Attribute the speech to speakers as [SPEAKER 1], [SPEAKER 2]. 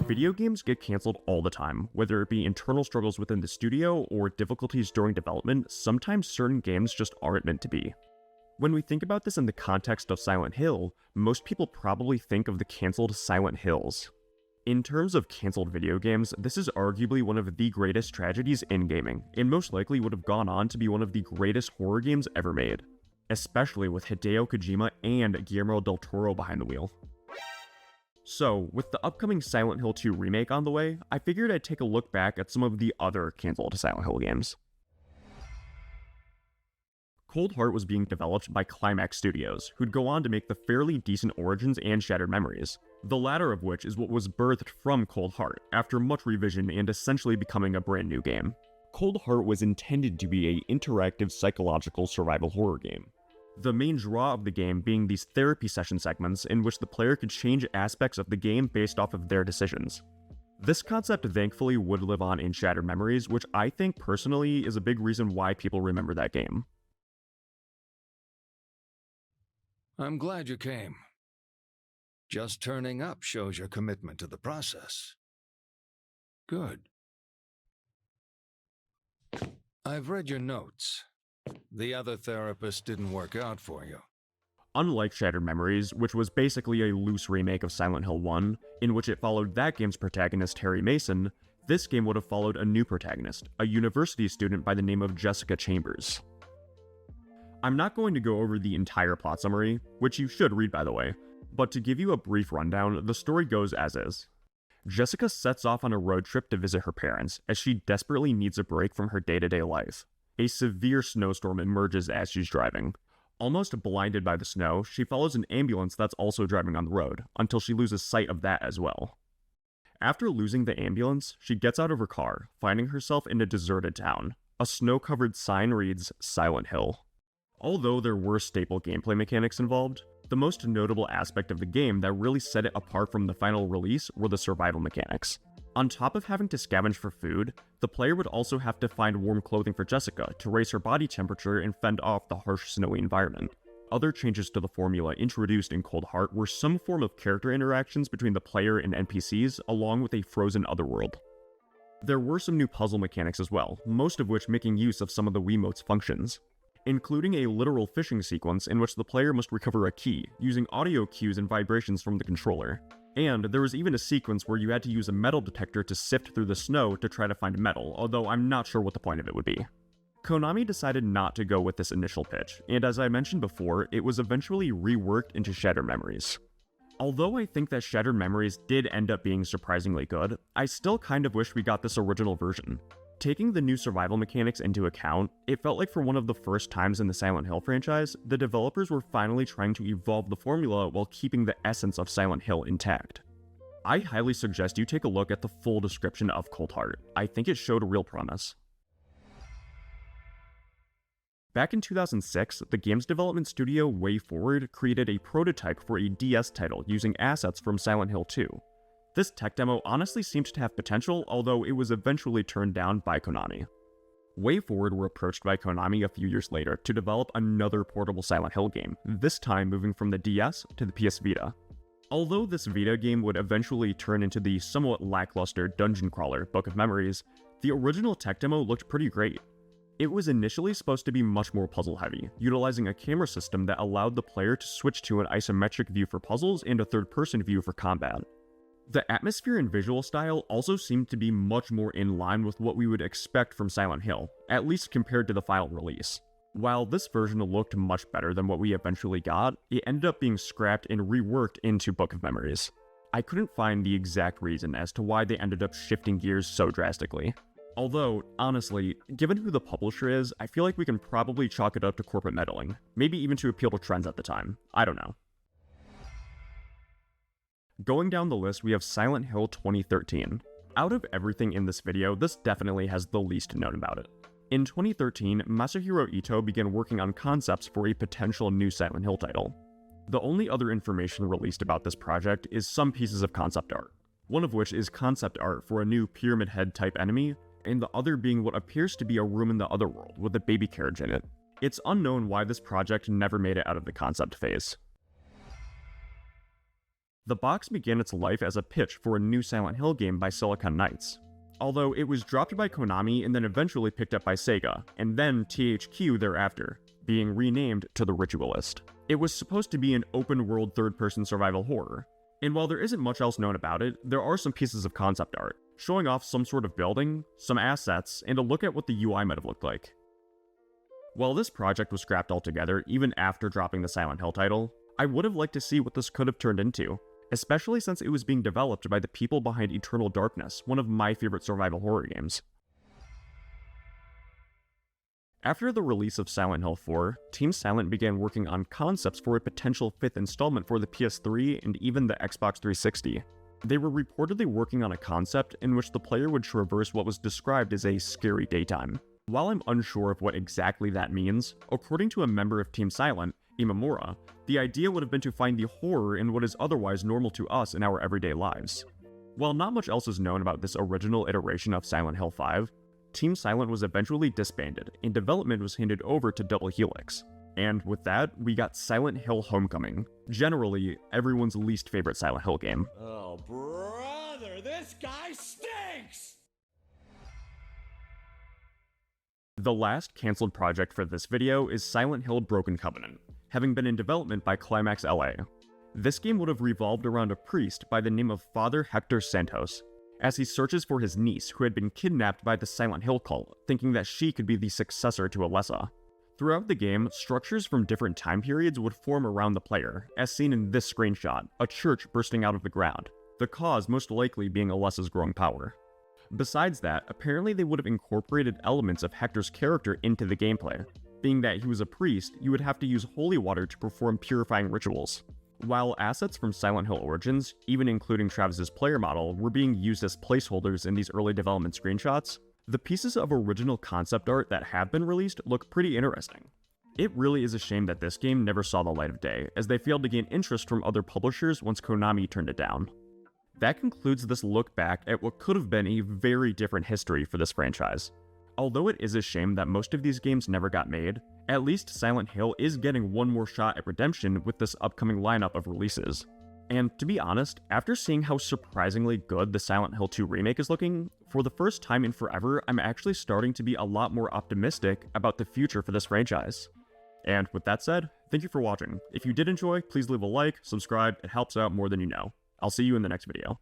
[SPEAKER 1] Video games get cancelled all the time, whether it be internal struggles within the studio or difficulties during development. Sometimes certain games just aren't meant to be. When we think about this in the context of Silent Hill, most people probably think of the cancelled Silent Hills. In terms of cancelled video games, this is arguably one of the greatest tragedies in gaming, and most likely would have gone on to be one of the greatest horror games ever made, especially with Hideo Kojima and Guillermo del Toro behind the wheel. So, with the upcoming Silent Hill 2 remake on the way, I figured I'd take a look back at some of the other cancelled Silent Hill games. Cold Heart was being developed by Climax Studios, who'd go on to make the fairly decent Origins and Shattered Memories, the latter of which is what was birthed from Cold Heart, after much revision and essentially becoming a brand new game. Cold Heart was intended to be an interactive psychological survival horror game, the main draw of the game being these therapy session segments in which the player could change aspects of the game based off of their decisions. This concept thankfully would live on in Shattered Memories, which I think personally is a big reason why people remember that game.
[SPEAKER 2] I'm glad you came. Just turning up shows your commitment to the process. Good. I've read your notes. The other therapist didn't work out for you.
[SPEAKER 1] Unlike Shattered Memories, which was basically a loose remake of Silent Hill 1, in which it followed that game's protagonist Harry Mason, this game would have followed a new protagonist, a university student by the name of Jessica Chambers. I'm not going to go over the entire plot summary, which you should read by the way, but to give you a brief rundown, the story goes as is. Jessica sets off on a road trip to visit her parents, as she desperately needs a break from her day-to-day life. A severe snowstorm emerges as she's driving. Almost blinded by the snow, she follows an ambulance that's also driving on the road, until she loses sight of that as well. After losing the ambulance, she gets out of her car, finding herself in a deserted town. A snow-covered sign reads, Silent Hill. Although there were staple gameplay mechanics involved, the most notable aspect of the game that really set it apart from the final release were the survival mechanics. On top of having to scavenge for food, the player would also have to find warm clothing for Jessica to raise her body temperature and fend off the harsh snowy environment. Other changes to the formula introduced in Cold Heart were some form of character interactions between the player and NPCs, along with a frozen otherworld. There were some new puzzle mechanics as well, most of which making use of some of the Wiimote's functions, including a literal fishing sequence in which the player must recover a key, using audio cues and vibrations from the controller. And there was even a sequence where you had to use a metal detector to sift through the snow to try to find metal, although I'm not sure what the point of it would be. Konami decided not to go with this initial pitch, and as I mentioned before, it was eventually reworked into Shattered Memories. Although I think that Shattered Memories did end up being surprisingly good, I still kind of wish we got this original version. Taking the new survival mechanics into account, it felt like for one of the first times in the Silent Hill franchise, the developers were finally trying to evolve the formula while keeping the essence of Silent Hill intact. I highly suggest you take a look at the full description of Cold Heart. I think it showed real promise. Back in 2006, the games development studio WayForward created a prototype for a DS title using assets from Silent Hill 2. This tech demo honestly seemed to have potential, although it was eventually turned down by Konami. WayForward were approached by Konami a few years later to develop another portable Silent Hill game, this time moving from the DS to the PS Vita. Although this Vita game would eventually turn into the somewhat lackluster dungeon crawler Book of Memories, the original tech demo looked pretty great. It was initially supposed to be much more puzzle heavy, utilizing a camera system that allowed the player to switch to an isometric view for puzzles and a third-person view for combat. The atmosphere and visual style also seemed to be much more in line with what we would expect from Silent Hill, at least compared to the final release. While this version looked much better than what we eventually got, it ended up being scrapped and reworked into Book of Memories. I couldn't find the exact reason as to why they ended up shifting gears so drastically. Although, honestly, given who the publisher is, I feel like we can probably chalk it up to corporate meddling, maybe even to appeal to trends at the time. I don't know. Going down the list, we have Silent Hill 2013. Out of everything in this video, this definitely has the least known about it. In 2013, Masahiro Ito began working on concepts for a potential new Silent Hill title. The only other information released about this project is some pieces of concept art, one of which is concept art for a new Pyramid Head type enemy, and the other being what appears to be a room in the otherworld with a baby carriage in it. It's unknown why this project never made it out of the concept phase. The box began its life as a pitch for a new Silent Hill game by Silicon Knights, although it was dropped by Konami and then eventually picked up by Sega, and then THQ thereafter, being renamed to The Ritualist. It was supposed to be an open-world third-person survival horror, and while there isn't much else known about it, there are some pieces of concept art, showing off some sort of building, some assets, and a look at what the UI might have looked like. While this project was scrapped altogether, even after dropping the Silent Hill title, I would have liked to see what this could have turned into, especially since it was being developed by the people behind Eternal Darkness, one of my favorite survival horror games. After the release of Silent Hill 4, Team Silent began working on concepts for a potential 5th installment for the PS3 and even the Xbox 360. They were reportedly working on a concept in which the player would traverse what was described as a scary daytime. While I'm unsure of what exactly that means, according to a member of Team Silent, Imamura, the idea would have been to find the horror in what is otherwise normal to us in our everyday lives. While not much else is known about this original iteration of Silent Hill 5, Team Silent was eventually disbanded, and development was handed over to Double Helix. And with that, we got Silent Hill Homecoming, generally everyone's least favorite Silent Hill game.
[SPEAKER 3] Oh, brother, this guy stinks!
[SPEAKER 1] The last cancelled project for this video is Silent Hill Broken Covenant, having been in development by Climax LA. This game would have revolved around a priest by the name of Father Hector Santos, as he searches for his niece who had been kidnapped by the Silent Hill cult, thinking that she could be the successor to Alessa. Throughout the game, structures from different time periods would form around the player, as seen in this screenshot, a church bursting out of the ground, the cause most likely being Alessa's growing power. Besides that, apparently they would have incorporated elements of Hector's character into the gameplay. Being that he was a priest, you would have to use holy water to perform purifying rituals. While assets from Silent Hill Origins, even including Travis's player model, were being used as placeholders in these early development screenshots, the pieces of original concept art that have been released look pretty interesting. It really is a shame that this game never saw the light of day, as they failed to gain interest from other publishers once Konami turned it down. That concludes this look back at what could have been a very different history for this franchise. Although it is a shame that most of these games never got made, at least Silent Hill is getting one more shot at redemption with this upcoming lineup of releases. And to be honest, after seeing how surprisingly good the Silent Hill 2 remake is looking, for the first time in forever, I'm actually starting to be a lot more optimistic about the future for this franchise. And with that said, thank you for watching. If you did enjoy, please leave a like, subscribe, it helps out more than you know. I'll see you in the next video.